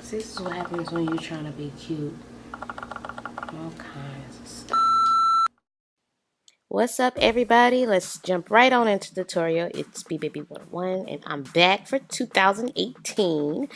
This is what happens when you're trying to be cute. All kinds of stuff. What's up, everybody? Let's jump right on into the tutorial. It's BBaby101 and I'm back for 2018.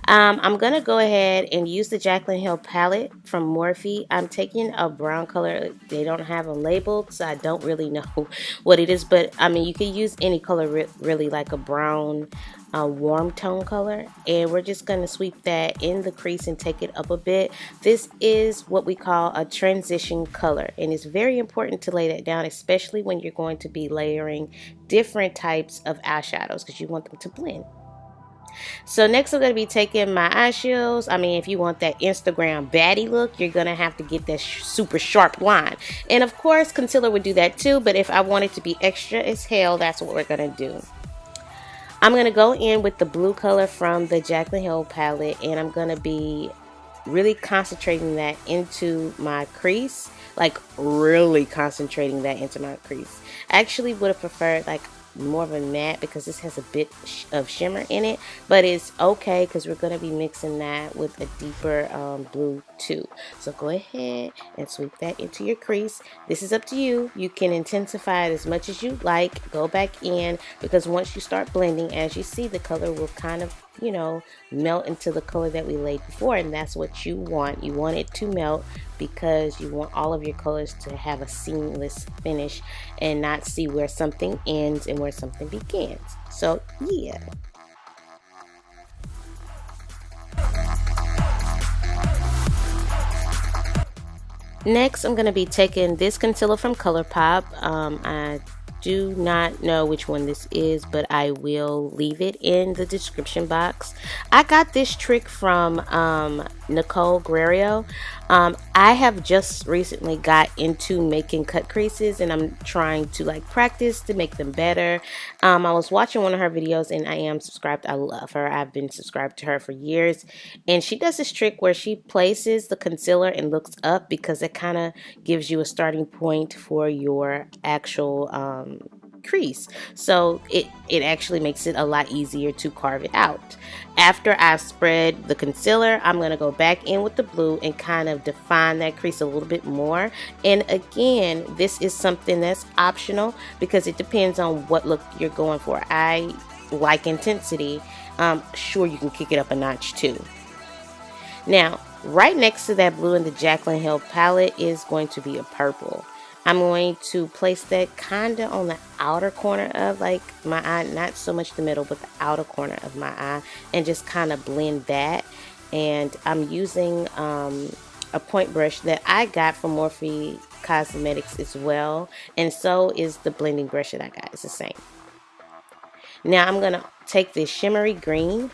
I'm going to go ahead and use the Jaclyn Hill palette from Morphe. I'm taking a brown color. They don't have them labeled, so I don't really know what it is. But, I mean, you can use any color really, like a brown warm tone color, and we're just going to sweep that in the crease and take it up a bit. This is what we call a transition color, and it's very important to lay that down, especially when you're going to be layering different types of eyeshadows, because you want them to blend. So next I'm going to be taking my eyeshadows. I mean, if you want that Instagram baddie look, you're going to have to get that super sharp line. And of course, concealer would do that too, but if I want it to be extra as hell, that's what we're going to do. I'm going to go in with the blue color from the Jaclyn Hill palette, and I'm going to be really concentrating that into my crease, like really concentrating that into my crease. I actually would have preferred like more of a matte because this has a bit of shimmer in it, but it's okay because we're going to be mixing that with a deeper blue too. So go ahead and sweep that into your crease. This is up to you. You can intensify it as much as you like. Go back in, because once you start blending, as you see, the color will kind of, you know, melt into the color that we laid before, and that's what you want. You want it to melt because you want all of your colors to have a seamless finish and not see where something ends and where something begins. So yeah. Next, I'm going to be taking this concealer from ColourPop. I do not know which one this is, but I will leave it in the description box. I got this trick from Nicole Guerrero. I have just recently got into making cut creases, and I'm trying to like practice to make them better. I was watching one of her videos, and I am subscribed. I love her. I've been subscribed to her for years, and she does this trick where she places the concealer and looks up, because it kind of gives you a starting point for your actual crease. So it actually makes it a lot easier to carve it out. After I've spread the concealer, I'm going to go back in with the blue and kind of define that crease a little bit more. And again, this is something that's optional because it depends on what look you're going for. I like intensity. Sure, you can kick it up a notch too. Now, right next to that blue in the Jaclyn Hill palette is going to be a purple. I'm going to place that kind of on the outer corner of like my eye, not so much the middle, but the outer corner of my eye, and just kind of blend that. And I'm using a point brush that I got from Morphe Cosmetics as well, and so is the blending brush that I got. It's the same. Now I'm going to take this shimmery green,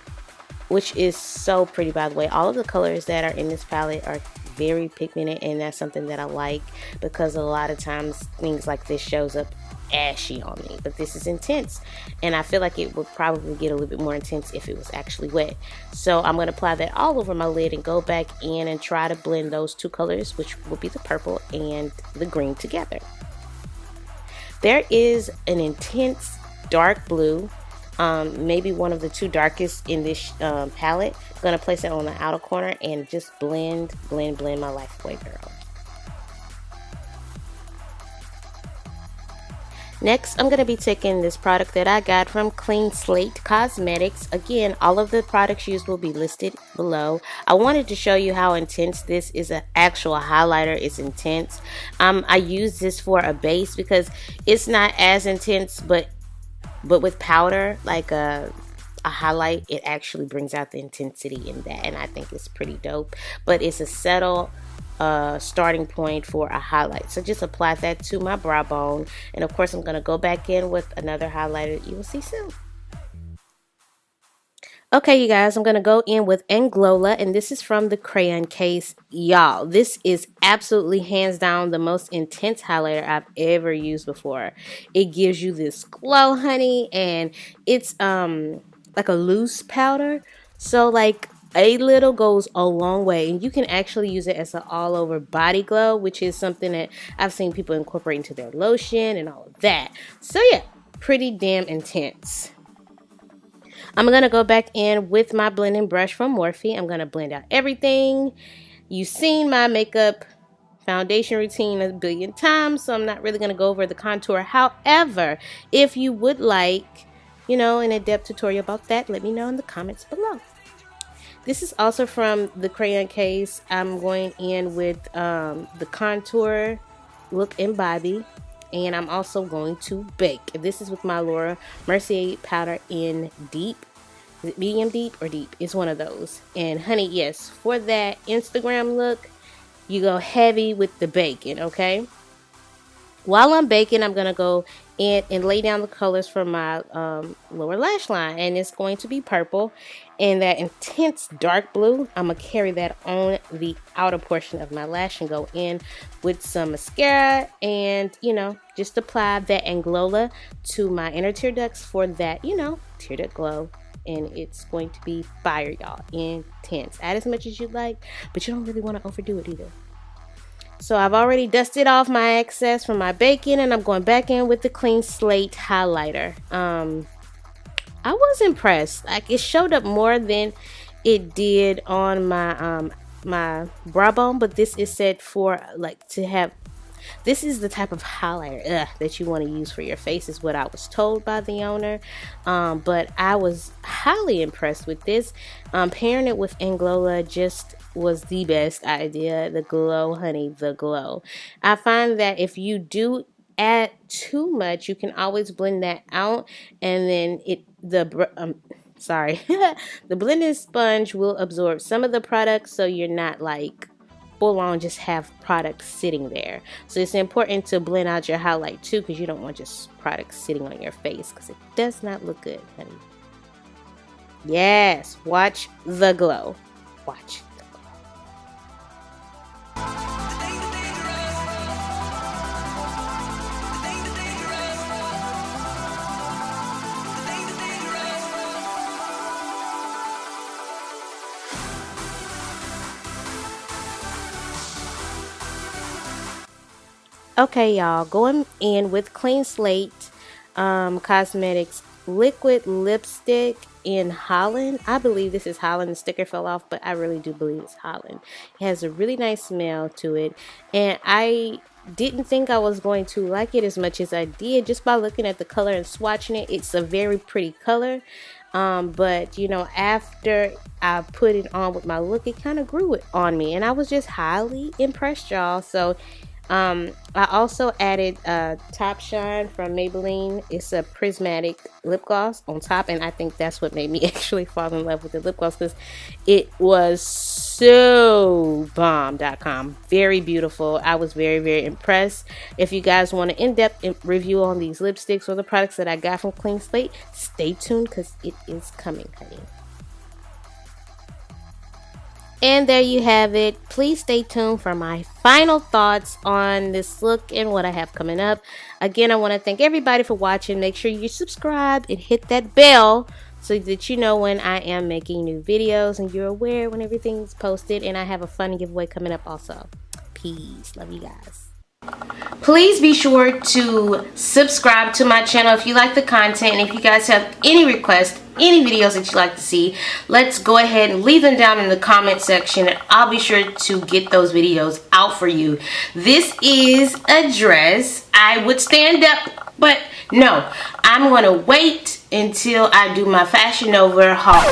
which is so pretty, by the way. All of the colors that are in this palette are very pigmented, and that's something that I like because a lot of times things like this shows up ashy on me, but this is intense, and I feel like it would probably get a little bit more intense if it was actually wet. So I'm going to apply that all over my lid and go back in and try to blend those two colors, which will be the purple and the green, together. There is an intense dark blue, maybe one of the two darkest in this palette. I'm going to place it on the outer corner and just blend my life away, girl. Next, I'm going to be taking this product that I got from Cleanslate Cosmetics. Again, all of the products used will be listed below. I wanted to show you how intense this is. An actual highlighter. It's intense. I use this for a base because it's not as intense, but with powder, like a highlight, it actually brings out the intensity in that, and I think it's pretty dope. But it's a subtle starting point for a highlight. So just apply that to my brow bone, and of course I'm going to go back in with another highlighter that you will see soon. Okay, you guys, I'm going to go in with Anglowla, and this is from the Crayon case. Y'all, this is absolutely hands down the most intense highlighter I've ever used before. It gives you this glow, honey, and it's like a loose powder. So like a little goes a long way, and you can actually use it as an all over body glow, which is something that I've seen people incorporate into their lotion and all of that. So yeah, pretty damn intense. I'm going to go back in with my blending brush from Morphe. I'm going to blend out everything. You've seen my makeup foundation routine a billion times, so I'm not really going to go over the contour. However, if you would like, you know, an in-depth tutorial about that, let me know in the comments below. This is also from the Crayon case. I'm going in with the contour look in Baddie, and I'm also going to bake. This is with my Laura Mercier powder in deep. Is it medium deep or deep? It's one of those. And honey, yes, for that Instagram look, you go heavy with the baking, okay? While I'm baking, I'm going to go in and lay down the colors for my lower lash line. And it's going to be purple. And that intense dark blue, I'm going to carry that on the outer portion of my lash and go in with some mascara. And, you know, just apply that Anglowla to my inner tear ducts for that, you know, tear duct glow. And it's going to be fire, y'all. Intense. Add as much as you like, but you don't really want to overdo it either. So I've already dusted off my excess from my baking, and I'm going back in with the Clean Slate highlighter. I was impressed. Like, it showed up more than it did on my my brow bone, but this is set for like to have. This is the type of highlighter that you want to use for your face, is what I was told by the owner. But I was highly impressed with this. Pairing it with Anglowla just was the best idea. The glow, honey, the glow. I find that if you do add too much, you can always blend that out, and then the blending sponge will absorb some of the product, so you're not like full on just have product sitting there. So it's important to blend out your highlight too, because you don't want just product sitting on your face, because it does not look good, honey. Yes, watch the glow. Watch. Okay, y'all, going in with Clean Slate Cosmetics liquid lipstick in Holland. I believe this is Holland. The sticker fell off, but I really do believe it's Holland. It has a really nice smell to it, and I didn't think I was going to like it as much as I did just by looking at the color and swatching it. It's a very pretty color, but you know, after I put it on with my look, it kind of grew it on me, and I was just highly impressed, y'all. So I also added Top Shine from Maybelline. It's a prismatic lip gloss on top, and I think that's what made me actually fall in love with the lip gloss, because it was so bomb.com. Very beautiful. I was very, very impressed. If you guys want an in-depth review on these lipsticks or the products that I got from Clean Slate, stay tuned, because it is coming, honey. And there you have it. Please stay tuned for my final thoughts on this look and what I have coming up. Again, I want to thank everybody for watching. Make sure you subscribe and hit that bell so that you know when I am making new videos and you're aware when everything's posted. And I have a fun giveaway coming up also. Peace. Love you guys. Please be sure to subscribe to my channel if you like the content, and if you guys have any requests, any videos that you'd like to see, let's go ahead and leave them down in the comment section, and I'll be sure to get those videos out for you. This is a dress. I would stand up, but no, I'm going to wait until I do my Fashion Nova haul.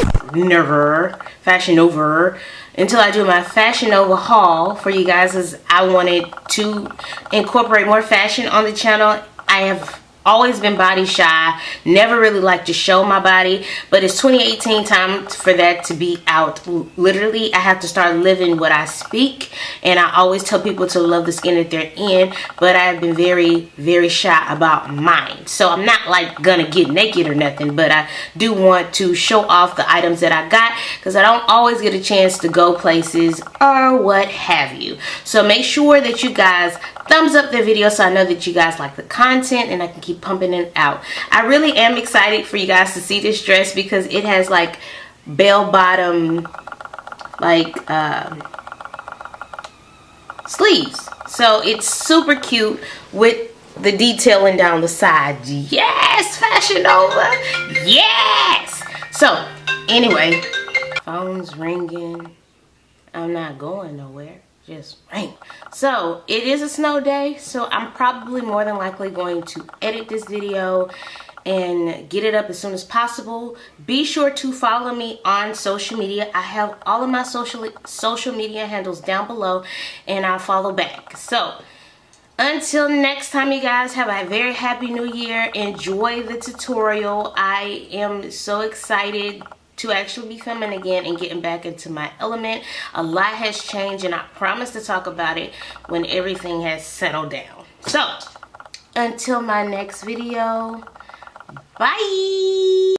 Until I do my Fashion Nova haul for you guys, as I wanted to incorporate more fashion on the channel. I have always been body shy, never really liked to show my body, but it's 2018, time for that to be out. Literally, I have to start living what I speak, and I always tell people to love the skin that they're in, but I've been very, very shy about mine. So I'm not like gonna get naked or nothing, but I do want to show off the items that I got, because I don't always get a chance to go places or what have you. So make sure that you guys thumbs up the video so I know that you guys like the content and I can keep pumping it out. I really am excited for you guys to see this dress, because it has like bell bottom like sleeves, so it's super cute with the detailing down the side. Yes, Fashion Nova, yes. So anyway, phone's ringing. I'm not going nowhere, just ring. So it is a snow day, so I'm probably more than likely going to edit this video and get it up as soon as possible. Be sure to follow me on social media. I have all of my social media handles down below, and I'll follow back. So until next time, you guys, have a very happy new year. Enjoy the tutorial. I am so excited to actually be filming again and getting back into my element. A lot has changed, and I promise to talk about it when everything has settled down. So until my next video, bye.